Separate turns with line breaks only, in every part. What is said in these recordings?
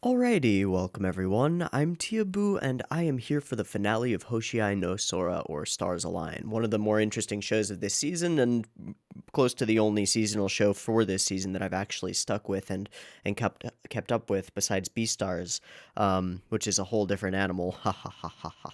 Alrighty, welcome everyone. I'm Teeaboo, and I am here for the finale of Hoshiai no Sora, or Stars Align, one of the more interesting shows of this season, and close to the only seasonal show for this season that I've actually stuck with and kept up with, besides Beastars, which is a whole different animal. Ha ha ha ha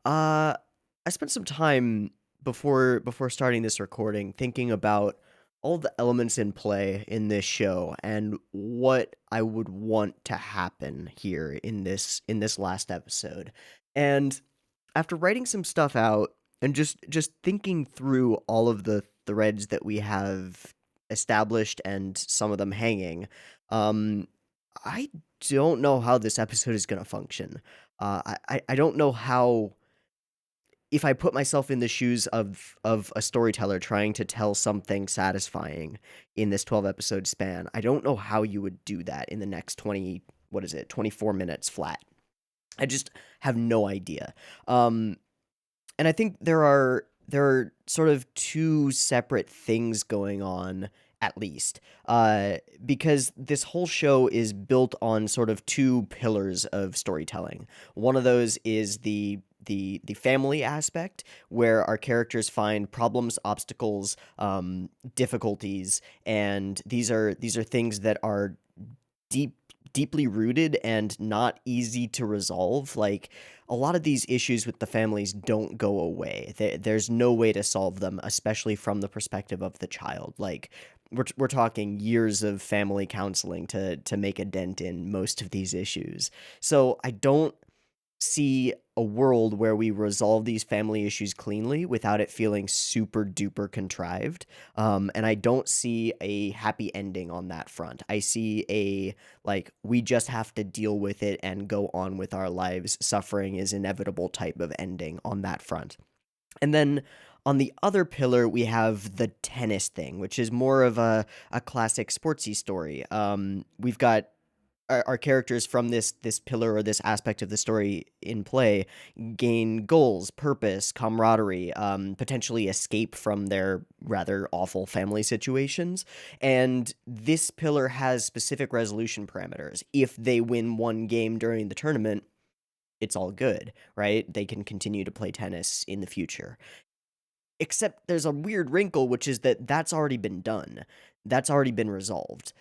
ha. I spent some time before starting this recording thinking about all the elements in play in this show and what I would want to happen here in this last episode. And after writing some stuff out and just thinking through all of the threads that we have established and some of them hanging, um, I don't know how this episode is going to function. I don't know how, if I put myself in the shoes of a storyteller trying to tell something satisfying in this 12 episode span, I don't know how you would do that in the next 24 minutes flat. I just have no idea. And I think there are sort of two separate things going on, at least, because this whole show is built on sort of two pillars of storytelling. One of those is the family aspect, where our characters find problems, obstacles, difficulties, and these are things that are deeply rooted and not easy to resolve. Like, a lot of these issues with the families don't go away. There's no way to solve them, especially from the perspective of the child. Like, we're talking years of family counseling to make a dent in most of these issues. So I don't see a world where we resolve these family issues cleanly without it feeling super duper contrived. And I don't see a happy ending on that front. I see like, we just have to deal with it and go on with our lives. Suffering is inevitable type of ending on that front. And then on the other pillar, we have the tennis thing, which is more of a classic sportsy story. We've got our characters from this pillar or this aspect of the story in play gain goals, purpose, camaraderie, potentially escape from their rather awful family situations. And this pillar has specific resolution parameters. If they win one game during the tournament, it's all good, right? They can continue to play tennis in the future. Except there's a weird wrinkle, which is that that's already been done. That's already been resolved.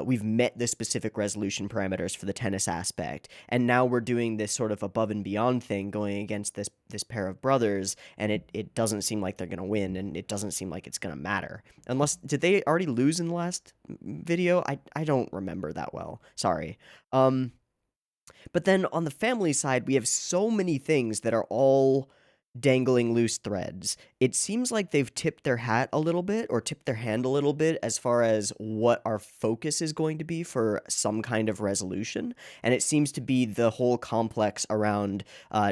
We've met the specific resolution parameters for the tennis aspect, and now we're doing this sort of above and beyond thing going against this pair of brothers, and it doesn't seem like they're going to win, and it doesn't seem like it's going to matter. Unless, did they already lose in the last video? I don't remember that well. Sorry. But then on the family side, we have so many things that are all dangling loose threads. It seems like they've tipped their hat a little bit, or tipped their hand a little bit, as far as what our focus is going to be for some kind of resolution. And it seems to be the whole complex around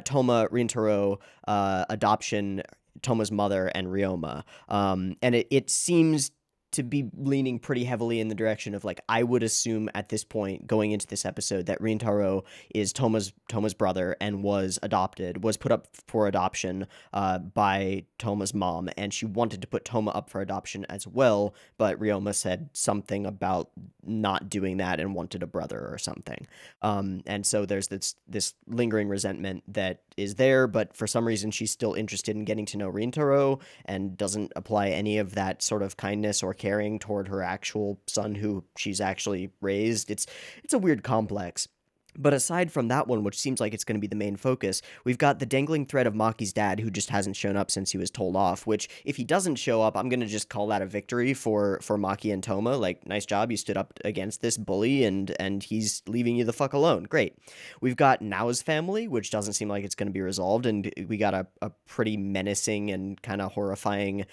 Toma, Rintaro, adoption, Toma's mother, and Ryoma. And it seems to be leaning pretty heavily in the direction of, like, I would assume at this point going into this episode that Rintaro is Toma's brother and was put up for adoption by Toma's mom, and she wanted to put Toma up for adoption as well, but Ryoma said something about not doing that and wanted a brother or something. And so there's this lingering resentment that is there, but for some reason she's still interested in getting to know Rintaro and doesn't apply any of that sort of kindness or caring toward her actual son who she's actually raised. It's a weird complex. But aside from that one, which seems like it's going to be the main focus, we've got the dangling thread of Maki's dad, who just hasn't shown up since he was told off, which, if he doesn't show up, I'm going to just call that a victory for Maki and Toma. Like, nice job, you stood up against this bully, and he's leaving you the fuck alone. Great. We've got Nao's family, which doesn't seem like it's going to be resolved, and we got a pretty menacing and kind of horrifying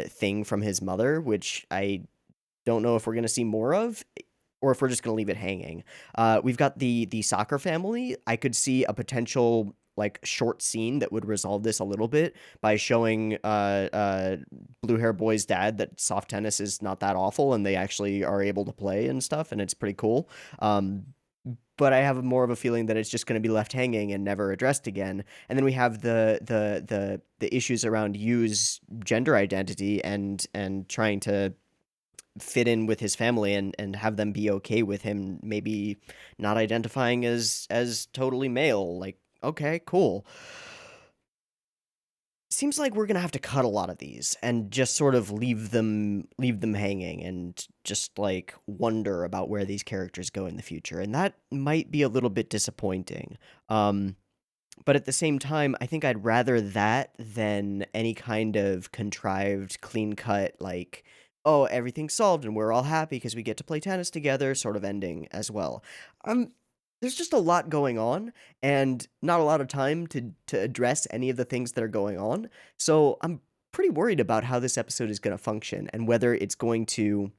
thing from his mother, which I don't know if we're going to see more of, or if we're just going to leave it hanging. We've got the soccer family. I could see a potential, like, short scene that would resolve this a little bit by showing blue hair boy's dad that soft tennis is not that awful and they actually are able to play and stuff, and it's pretty cool. But I have more of a feeling that it's just going to be left hanging and never addressed again. And then we have the issues around Yu's gender identity and trying to fit in with his family and have them be okay with him maybe not identifying as totally male. Like, okay, cool. Seems like we're gonna have to cut a lot of these and just sort of leave them hanging and just like wonder about where these characters go in the future, and that might be a little bit disappointing. Um, but at the same time, I think I'd rather that than any kind of contrived, clean cut, like, oh, everything's solved and we're all happy because we get to play tennis together sort of ending as well. Um, there's just a lot going on and not a lot of time to address any of the things that are going on. So I'm pretty worried about how this episode is going to function and whether it's going to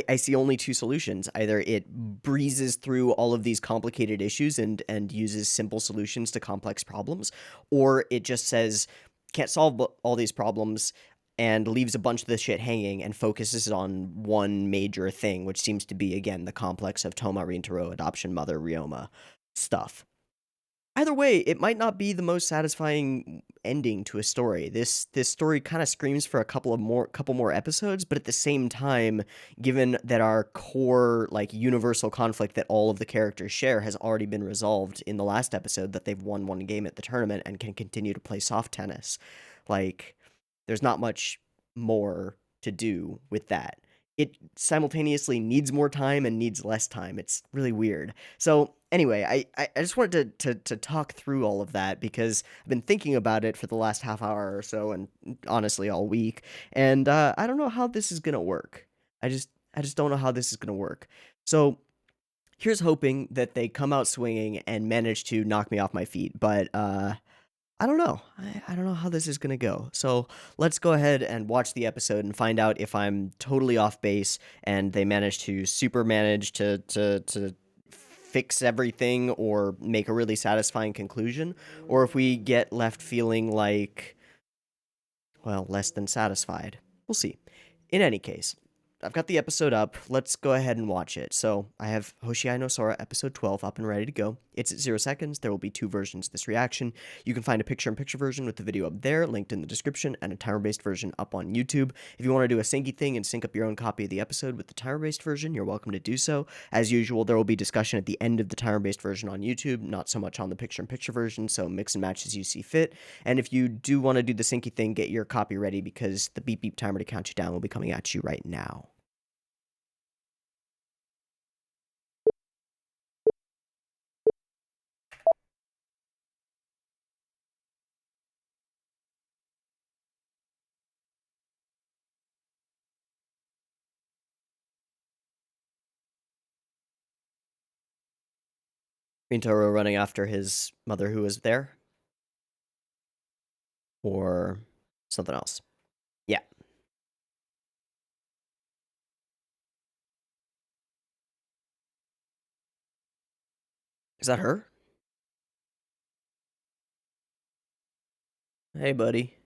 I see only two solutions. Either it breezes through all of these complicated issues and uses simple solutions to complex problems, or it just says can't solve all these problems and leaves a bunch of this shit hanging and focuses on one major thing, which seems to be again the complex of Toma Rintaro, adoption mother Ryoma stuff. Either way, it might not be the most satisfying ending to a story. This story kind of screams for a couple more episodes, but at the same time, given that our core like universal conflict that all of the characters share has already been resolved in the last episode that they've won one game at the tournament and can continue to play soft tennis. Like there's not much more to do with that. It simultaneously needs more time and needs less time. It's really weird. So anyway, I just wanted to talk through all of that because I've been thinking about it for the last half hour or so, and honestly all week. And I don't know how this is gonna work. I just don't know how this is gonna work. So here's hoping that they come out swinging and manage to knock me off my feet. But I don't know. I don't know how this is going to go. So let's go ahead and watch the episode and find out if I'm totally off base and they manage to fix everything or make a really satisfying conclusion, or if we get left feeling like, well, less than satisfied. We'll see. In any case, I've got the episode up. Let's go ahead and watch it. So I have Hoshiai no Sora episode 12 up and ready to go. It's at 0 seconds. There will be two versions of this reaction. You can find a picture-in-picture version with the video up there, linked in the description, and a timer-based version up on YouTube. If you want to do a syncy thing and sync up your own copy of the episode with the timer-based version, you're welcome to do so. As usual, there will be discussion at the end of the timer-based version on YouTube, not so much on the picture-in-picture version, so mix and match as you see fit. And if you do want to do the syncy thing, get your copy ready because the beep beep timer to count you down will be coming at you right now. Rintaro running after his mother who was there? Or something else? Yeah. Is that her? Hey, buddy.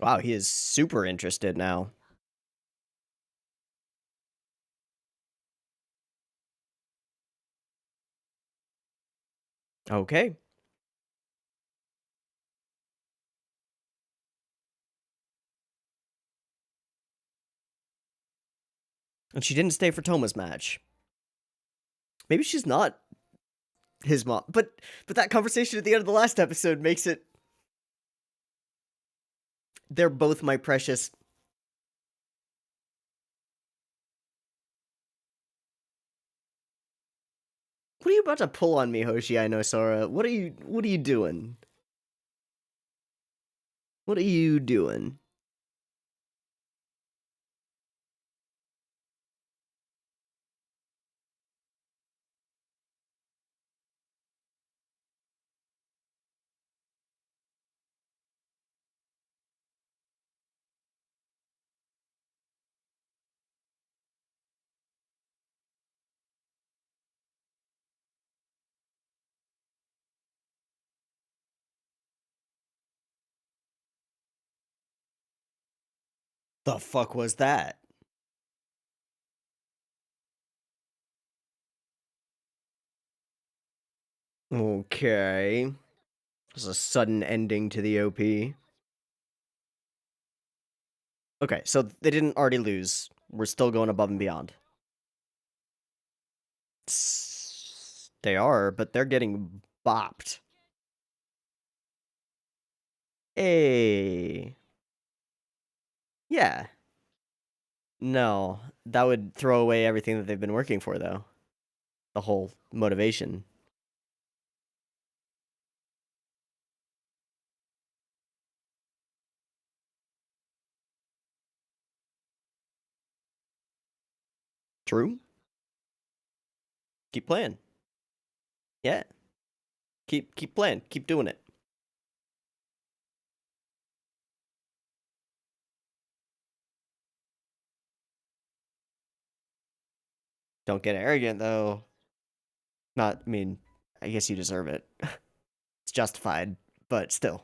Wow, he is super interested now. Okay. And she didn't stay for Toma's match. Maybe she's not his mom. But that conversation at the end of the last episode makes it they're both my precious. What are you about to pull on me, Hoshiai no Sora? What are you doing? What are you doing? The fuck was that? Okay. There's a sudden ending to the OP. Okay, so they didn't already lose. We're still going above and beyond. They are, but they're getting bopped. Hey. Yeah. No, that would throw away everything that they've been working for, though. The whole motivation. True. Keep playing. Yeah. Keep playing. Keep doing it. Don't get arrogant, though. Not, I mean, I guess you deserve it. It's justified, but still.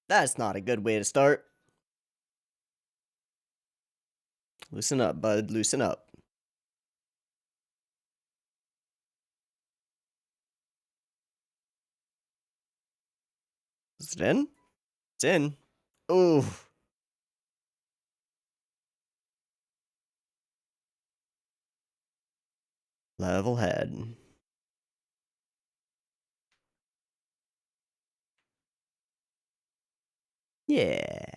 That's not a good way to start. Loosen up, bud. Loosen up. Is it in? It's in. Ooh. Level head. Yeah.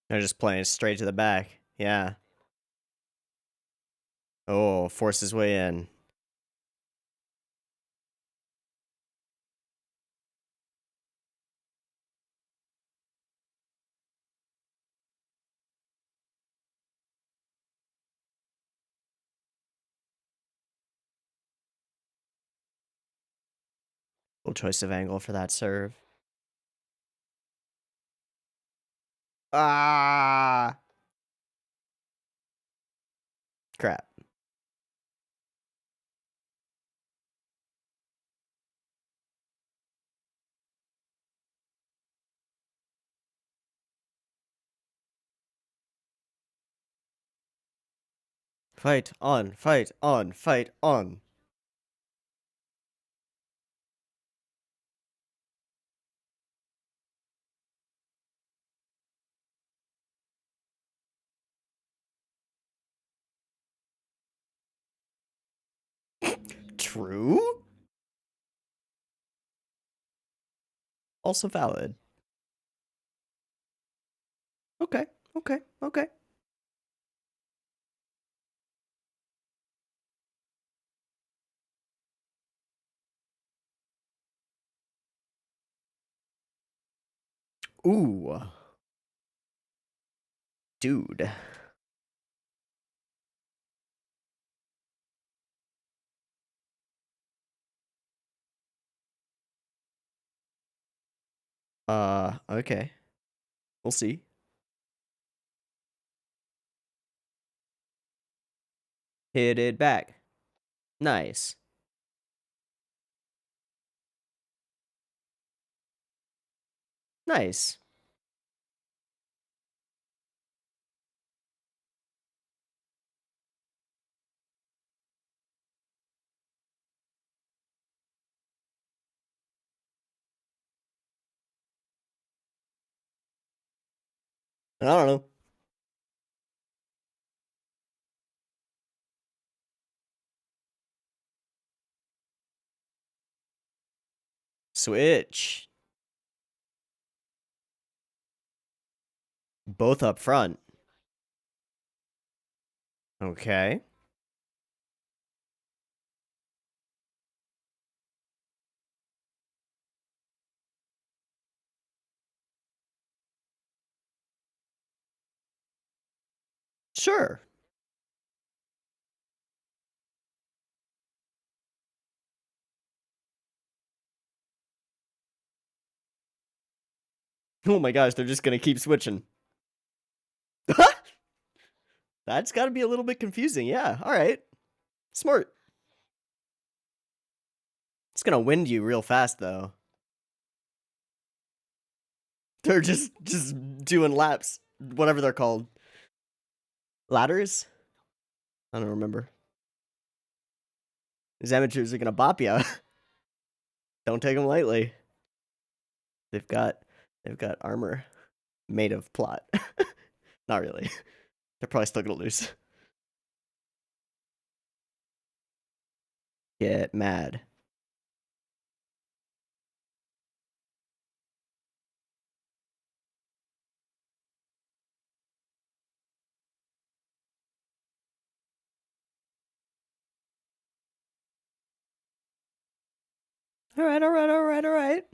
They're just playing straight to the back. Yeah. Oh, force his way in. Cool choice of angle for that serve. Ah! Crap. Fight on, fight on, fight on. True? Also valid. Okay, okay, okay. Ooh. Dude. Okay. We'll see. Hit it back. Nice. Nice. I don't know. Switch. Both up front. Okay. Sure. Oh my gosh, they're just gonna keep switching. That's gotta be a little bit confusing. Yeah, alright. Smart. It's gonna wind you real fast, though. They're just doing laps, whatever they're called. Ladders? I don't remember. These amateurs are gonna bop you. Don't take them lightly. They've got armor made of plot. Not really. They're probably still gonna lose. Get mad. All right. All right. All right. All right.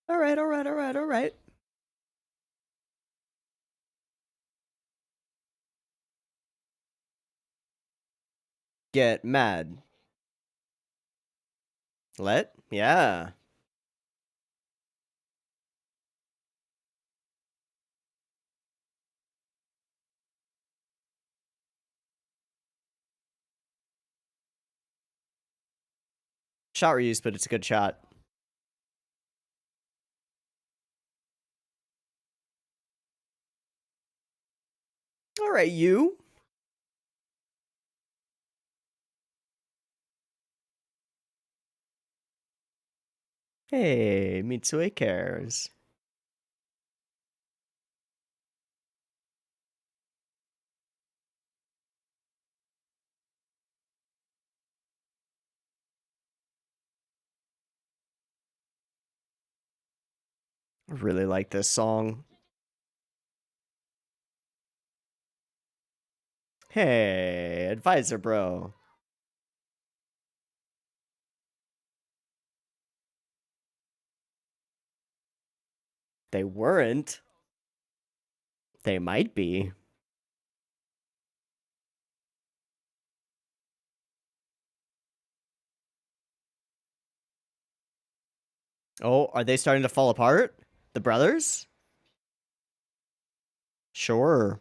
All right. All right. All right. All right. Get mad. Let? Yeah. Shot reuse, but it's a good shot. All right, you. Hey, Mitsue cares. I really like this song. Hey, advisor bro. They weren't. They might be. Oh, are they starting to fall apart? The brothers? Sure.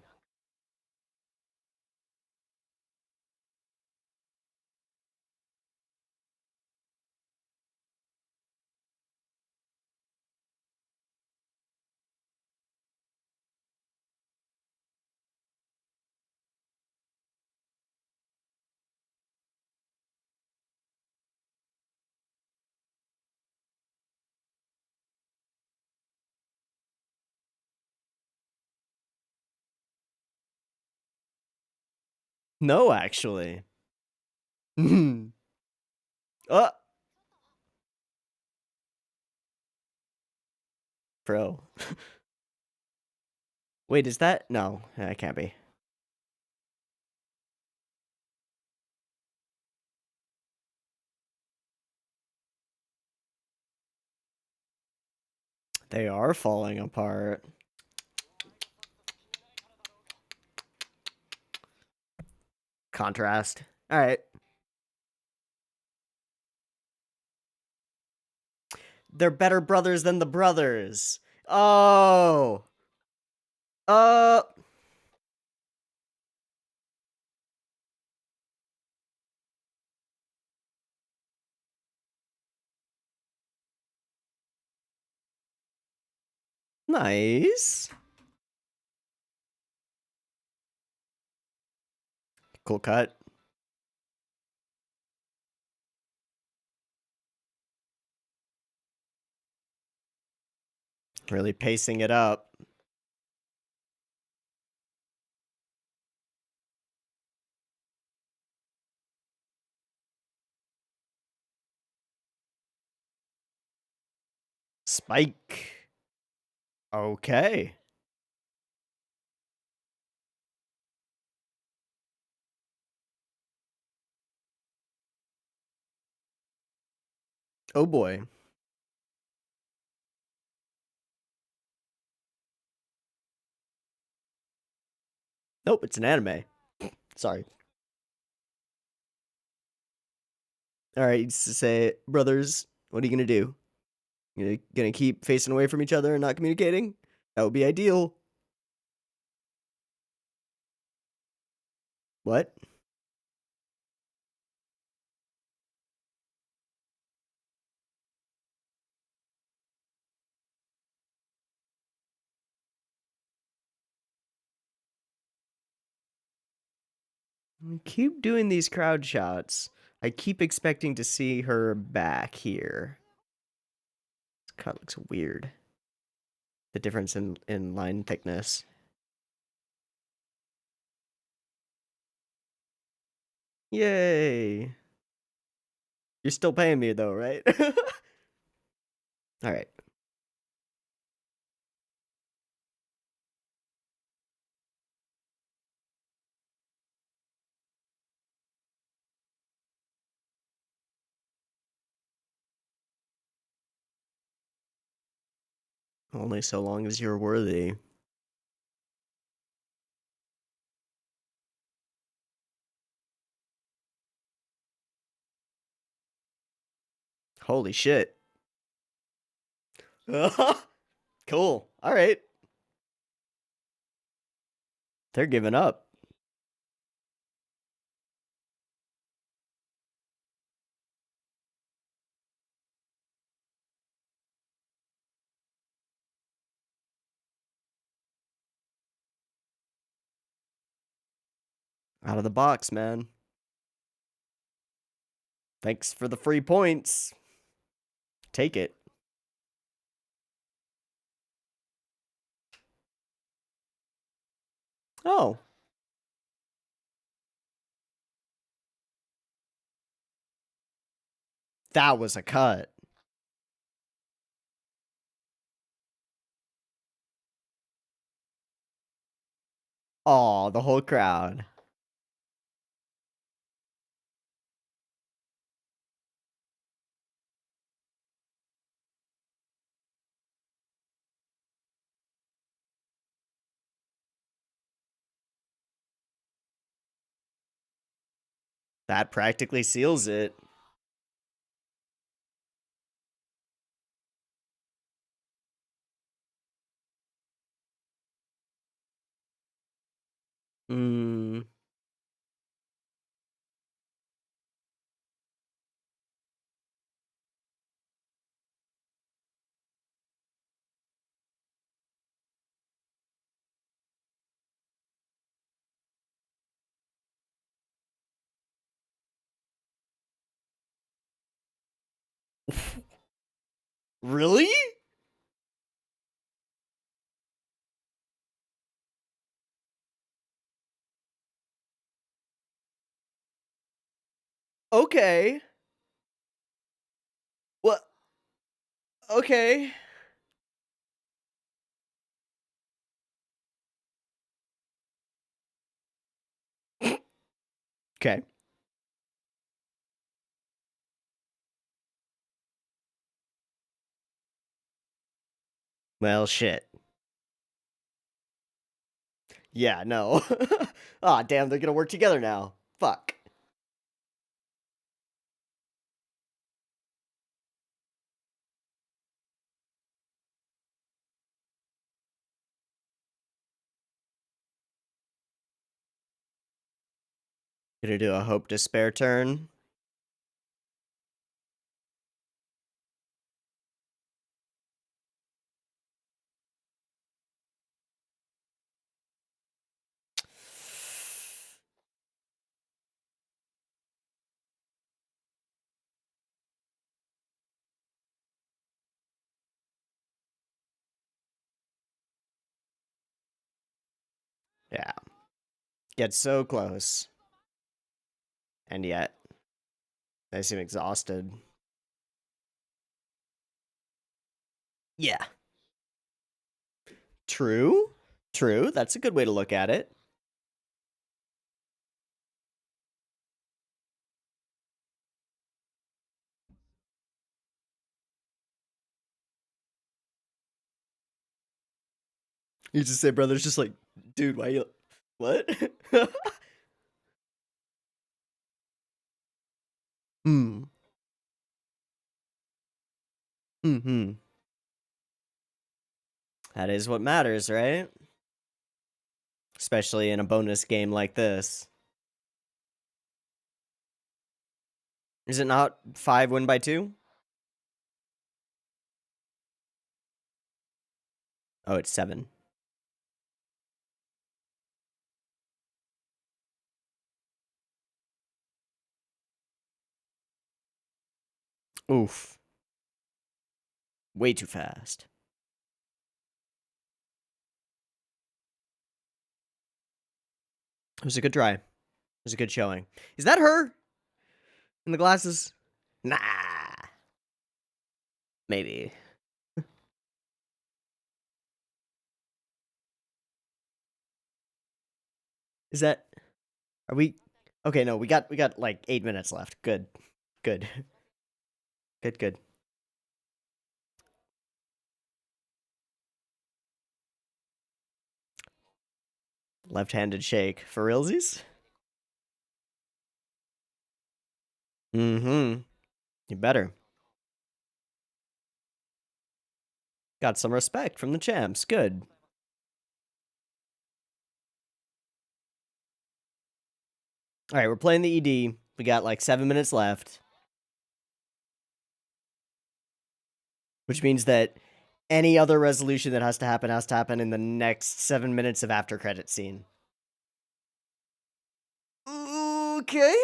No, actually. Oh, bro. Wait, is that? No, that can't be. They are falling apart. Contrast. All right. They're better brothers than the brothers. Oh. Uh. Nice. Cool cut. Really pacing it up. Spike. Okay. Oh boy. Nope, it's an anime. Sorry. All right, say, brothers, what are you gonna do? You gonna keep facing away from each other and not communicating? That would be ideal. What? We keep doing these crowd shots. I keep expecting to see her back here. This cut looks weird. The difference in line thickness. Yay! You're still paying me though, right? All right. Only so long as you're worthy. Holy shit. Cool. All right. They're giving up. Out of the box, man. Thanks for the free points. Take it. Oh. That was a cut. Aw, the whole crowd. That practically seals it. Hmm. Really? Okay. What? Okay. Okay. Well, shit. Yeah, no. Aw, damn, they're gonna work together now. Fuck. Gonna do a hope despair turn. Yeah. Get so close. And yet, they seem exhausted. Yeah. True. True. That's a good way to look at it. You just say, brother's just like, dude, why you. What? Hmm. Hmm. That is what matters, right? Especially in a bonus game like this. Is it not 5 win by 2? Oh, it's 7. Oof. Way too fast. It was a good try. It was a good showing. Is that her? In the glasses? Nah. Maybe. Is that... Are we... Okay, no, we got like 8 minutes left. Good. Good. Good, good. Left-handed shake. For realsies? Mm-hmm. You better. Got some respect from the champs. Good. Alright, we're playing the ED. We got like 7 minutes left. Which means that any other resolution that has to happen in the next 7 minutes of after credit scene. Okay.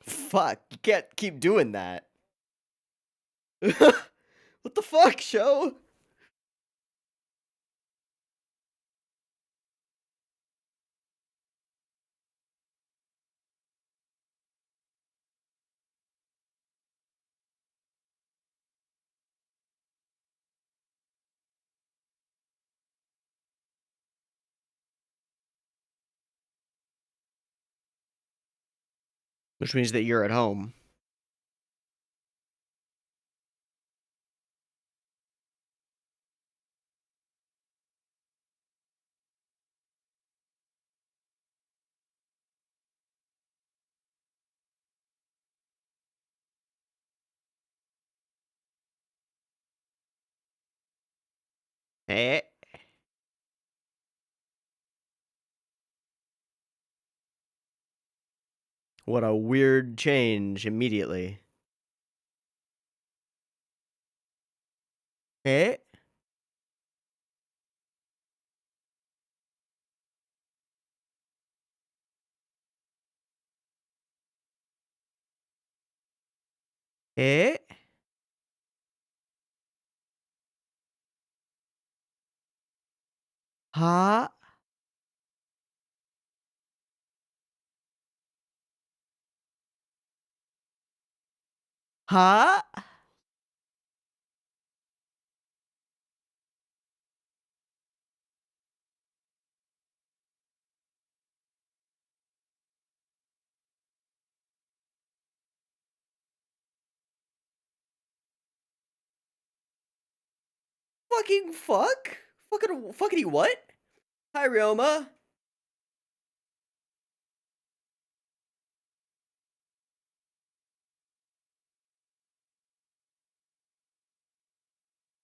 Fuck, you can't keep doing that. What the fuck, show? Which means that you're at home. Eh? What a weird change immediately. Eh? Eh? Ha? Ha? Fucking fuck? Fuckity what? Hi, Ryoma.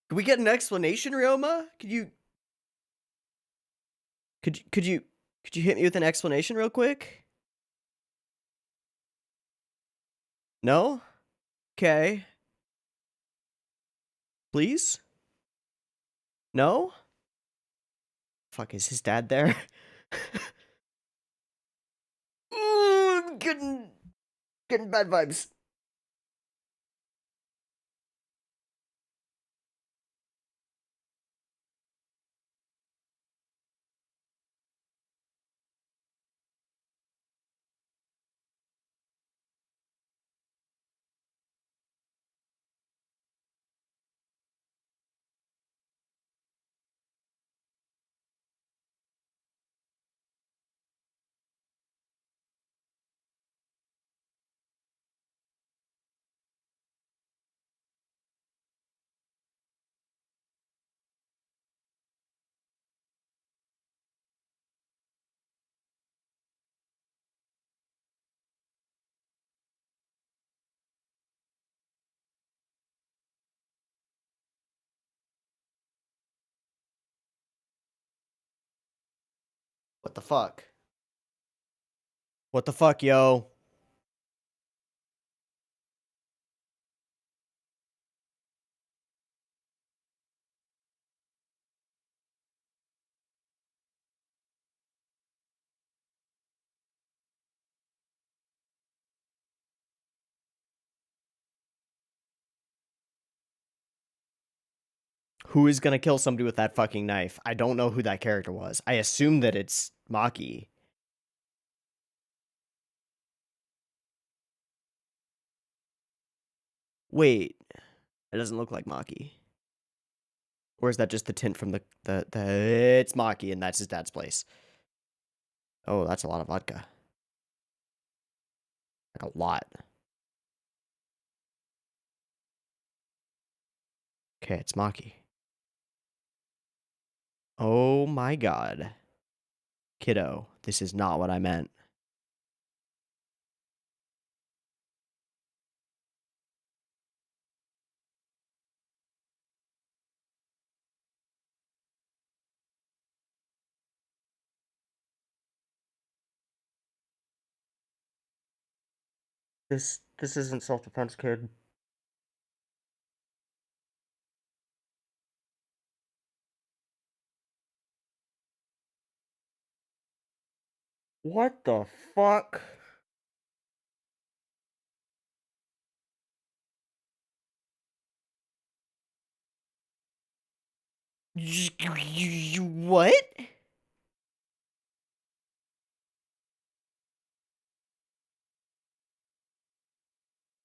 Can we get an explanation, Ryoma? Could you hit me with an explanation real quick? No? Okay. Please? No? Fuck, is his dad there? Ooh, I'm getting bad vibes. What the fuck? What the fuck, yo? Who is gonna kill somebody with that fucking knife? I don't know who that character was. I assume that it's Maki. Wait, it doesn't look like Maki. Or is that just the tint from the it's Maki and that's his dad's place. Oh, that's a lot of vodka. Like a lot. Okay, it's Maki. Oh my god. Kiddo, this is not what I meant. This isn't self-defense, kid. What the fuck?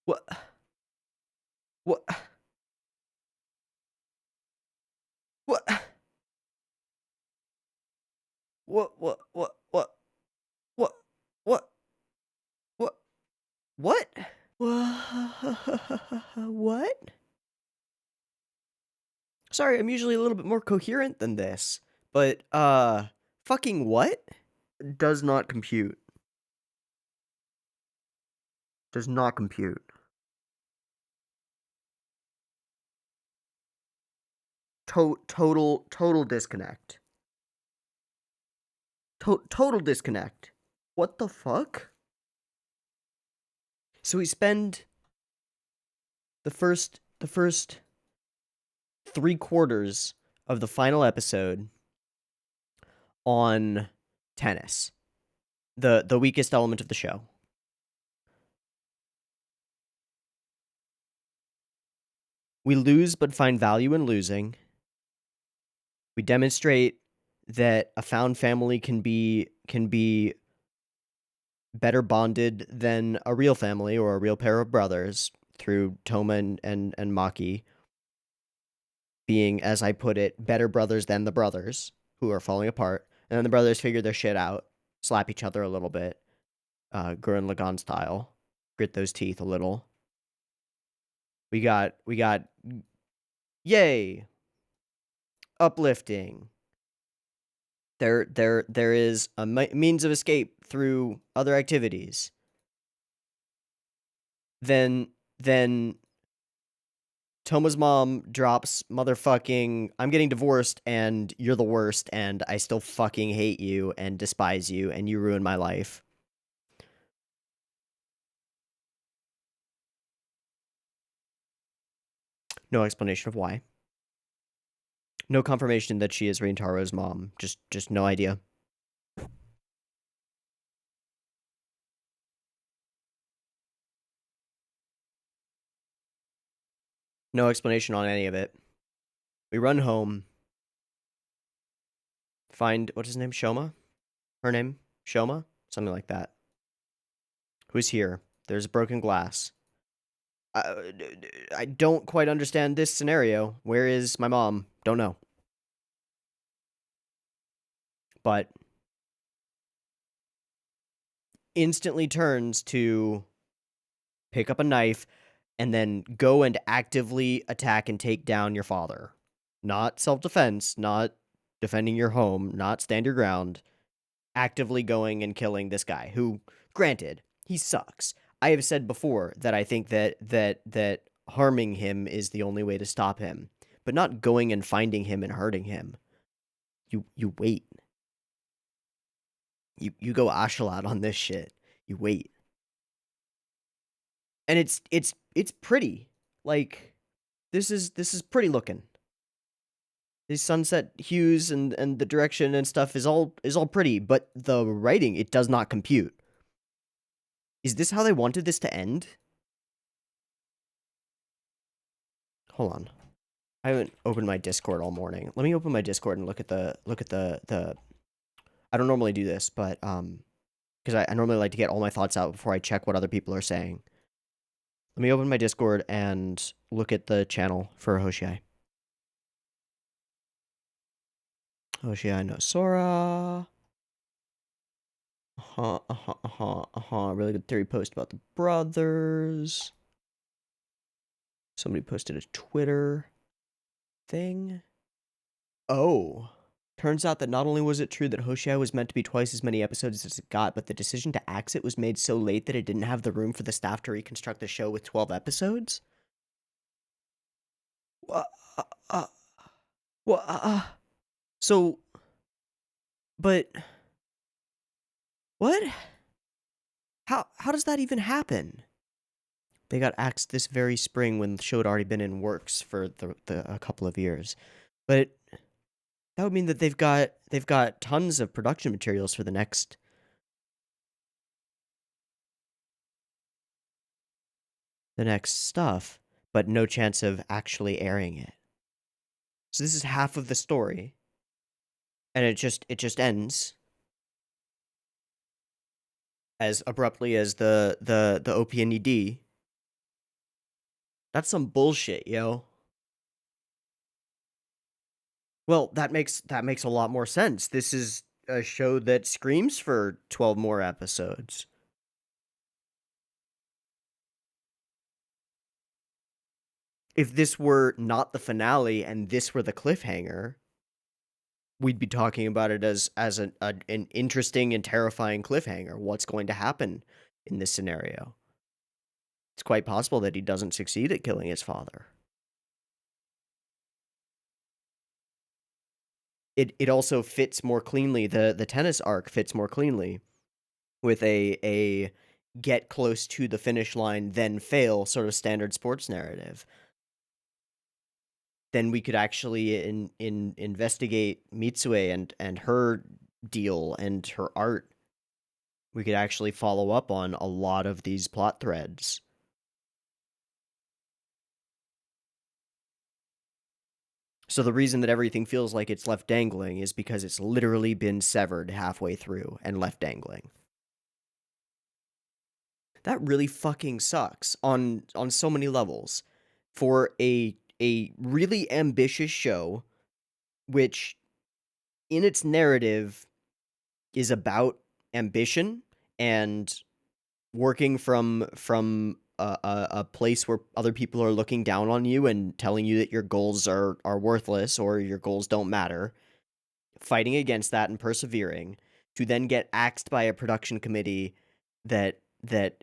What? What? What? What? What? What? What? What? What? What? What? What? What? Sorry, I'm usually a little bit more coherent than this. But, fucking what? Does not compute. Does not compute. Total disconnect. Total disconnect. What the fuck? So we spend the first 3/4 of the final episode on tennis, the weakest element of the show. We lose but find value in losing. We demonstrate that a found family can be better bonded than a real family or a real pair of brothers through Toma and Maki being, as I put it, better brothers than the brothers who are falling apart. And then the brothers figure their shit out, slap each other a little bit, Gurren Lagann style, grit those teeth a little. We got, yay, uplifting. There is a means of escape through other activities. Then Toma's mom drops motherfucking, I'm getting divorced and you're the worst and I still fucking hate you and despise you and you ruined my life. No explanation of why. No confirmation that she is Reintaro's mom. Just no idea. No explanation on any of it. We run home. Find, what's his name? Shoma? Her name? Shoma? Something like that. Who's here? There's broken glass. I don't quite understand this scenario. Where is my mom? Don't know. But instantly turns to pick up a knife and then go and actively attack and take down your father. Not self-defense, not defending your home, not stand your ground. Actively going and killing this guy who, granted, he sucks. I have said before that I think that harming him is the only way to stop him, but not going and finding him and hurting him. You wait. You go Ashalat on this shit. You wait. And it's pretty. Like this is pretty looking. These sunset hues and the direction and stuff is all pretty, but the writing, it does not compute. Is this how they wanted this to end? Hold on. I haven't opened my Discord all morning. Let me open my Discord and look at the I don't normally do this, but because I normally like to get all my thoughts out before I check what other people are saying. Let me open my Discord and look at the channel for Hoshiai. Hoshiai no Sora. Really good theory post about the brothers. Somebody posted a Twitter thing. Oh. Turns out that not only was it true that Hoshiai was meant to be twice as many episodes as it got, but the decision to axe it was made so late that it didn't have the room for the staff to reconstruct the show with 12 episodes? Uh, uh, well, so, but, what? How does that even happen? They got axed this very spring when the show had already been in works for a couple of years. But that would mean that they've got tons of production materials for the next stuff, but no chance of actually airing it. So this is half of the story, and it just ends as abruptly as the OP&ED. That's some bullshit, yo. Well, that makes a lot more sense. This is a show that screams for 12 more episodes. If this were not the finale and this were the cliffhanger, we'd be talking about it as an interesting and terrifying cliffhanger. What's going to happen in this scenario? It's quite possible that he doesn't succeed at killing his father. It also fits more cleanly. The tennis arc fits more cleanly with a get close to the finish line, then fail sort of standard sports narrative. Then we could actually investigate Mitsue and her deal and her art. We could actually follow up on a lot of these plot threads. So the reason that everything feels like it's left dangling is because it's literally been severed halfway through and left dangling. That really fucking sucks on so many levels. For a really ambitious show, which in its narrative is about ambition and working from a place where other people are looking down on you and telling you that your goals are worthless or your goals don't matter, fighting against that and persevering, to then get axed by a production committee that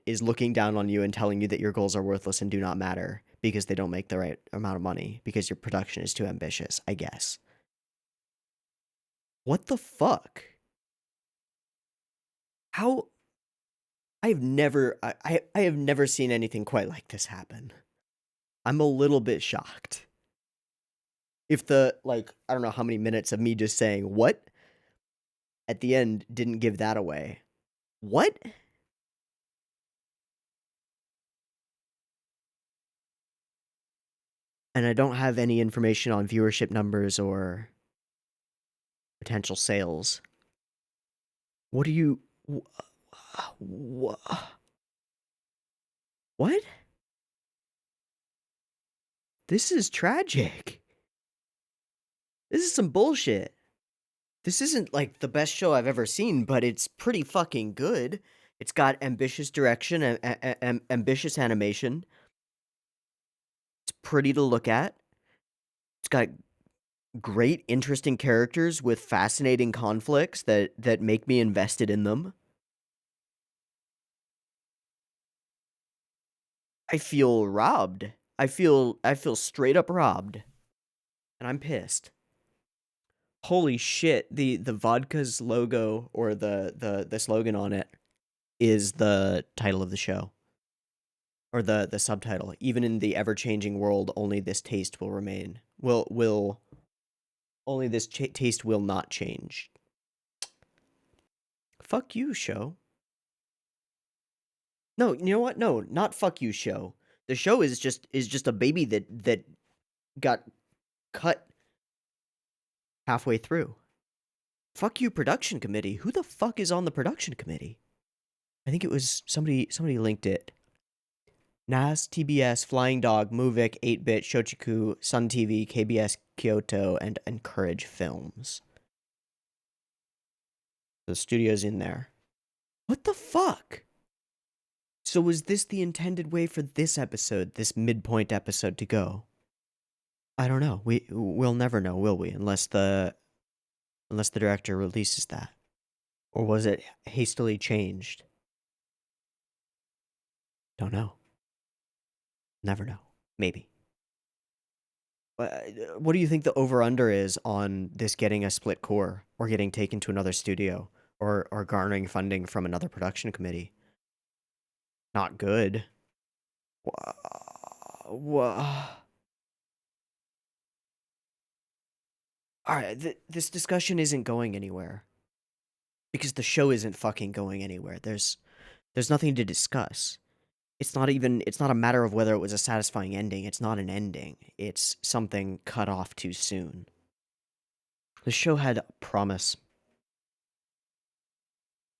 is looking down on you and telling you that your goals are worthless and do not matter because they don't make the right amount of money because your production is too ambitious, I guess. What the fuck? How I have never seen anything quite like this happen. I'm a little bit shocked. If the, like, I don't know how many minutes of me just saying what at the end didn't give that away. What? And I don't have any information on viewership numbers or potential sales. What do you what? This is tragic. This is some bullshit. This isn't like the best show I've ever seen, but it's pretty fucking good. It's got ambitious direction and ambitious animation. It's pretty to look at. It's got great, interesting characters with fascinating conflicts that make me invested in them. I feel robbed. I feel straight up robbed. And I'm pissed. Holy shit, the vodka's logo or the slogan on it is the title of the show. Or the subtitle. Even in the ever-changing world, only this taste will remain. Only this taste will not change. Fuck you, show. No, you know what? No, not fuck you, show. The show is just a baby that got cut halfway through. Fuck you, production committee. Who the fuck is on the production committee? I think it was somebody linked it. NAS, TBS, Flying Dog, Movic, 8-Bit, Shochiku, Sun TV, KBS, Kyoto, and Encourage Films. The studio's in there. What the fuck? So was this the intended way for this episode, this midpoint episode, to go? I don't know. We'll never know, will we? Unless the director releases that. Or was it hastily changed? Don't know. Never know. Maybe. What do you think the over-under is on this getting a split core, or getting taken to another studio, or garnering funding from another production committee? Not good. Alright, this discussion isn't going anywhere. Because the show isn't fucking going anywhere. There's nothing to discuss. It's not a matter of whether it was a satisfying ending. It's not an ending. It's something cut off too soon. The show had promise.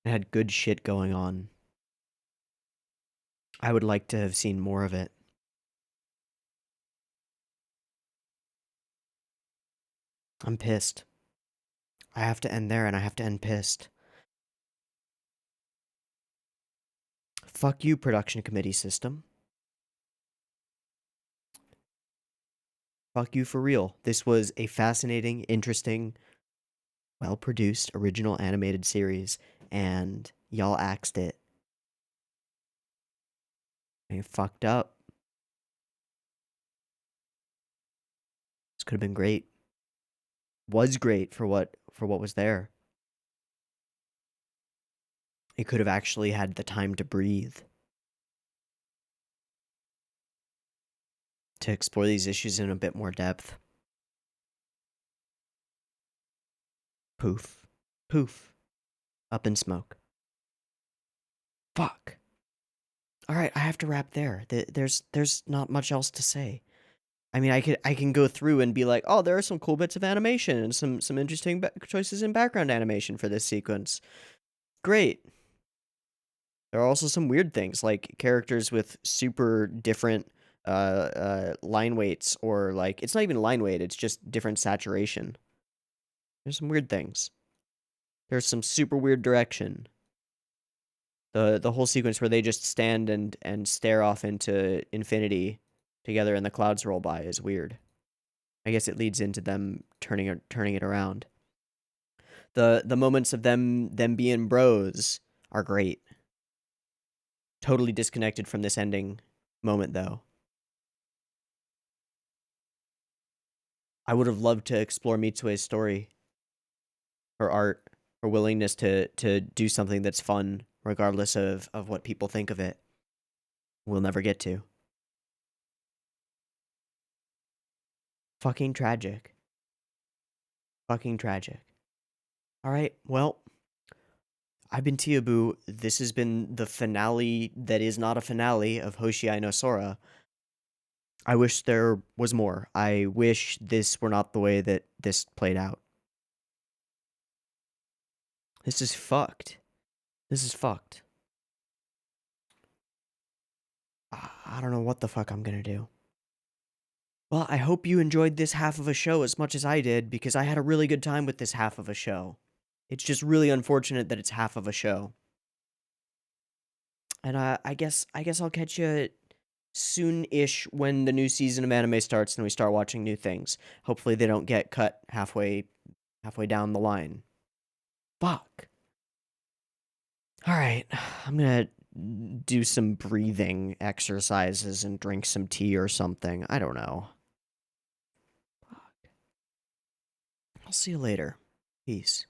It had good shit going on. I would like to have seen more of it. I'm pissed. I have to end there, and I have to end pissed. Fuck you, production committee system. Fuck you for real. This was a fascinating, interesting, well-produced, original animated series, and y'all axed it. And it fucked up. This could have been great. Was great for what was there. It could have actually had the time to breathe. To explore these issues in a bit more depth. Poof. Poof. Up in smoke. Fuck. Alright, I have to wrap there. There's not much else to say. I mean, I can go through and be like, oh, there are some cool bits of animation and some interesting choices in background animation for this sequence. Great. There are also some weird things, like characters with super different line weights, or like, it's not even line weight, it's just different saturation. There's some weird things. There's some super weird direction. The whole sequence where they just stand and stare off into infinity together and the clouds roll by is weird. I guess it leads into them turning it around. The moments of them being bros are great. Totally disconnected from this ending moment, though. I would have loved to explore Mitsue's story, her art, her willingness to do something that's fun, regardless of what people think of it. We'll never get to. Fucking tragic. Fucking tragic. Alright, well, I've been Teeaboo. This has been the finale that is not a finale of Hoshiai no Sora. I wish there was more. I wish this were not the way that this played out. This is fucked. This is fucked. I don't know what the fuck I'm gonna do. Well, I hope you enjoyed this half of a show as much as I did, because I had a really good time with this half of a show. It's just really unfortunate that it's half of a show. And I guess I'll catch you soon-ish when the new season of anime starts and we start watching new things. Hopefully they don't get cut halfway down the line. Fuck. Alright, I'm gonna do some breathing exercises and drink some tea or something. I don't know. Fuck. I'll see you later. Peace.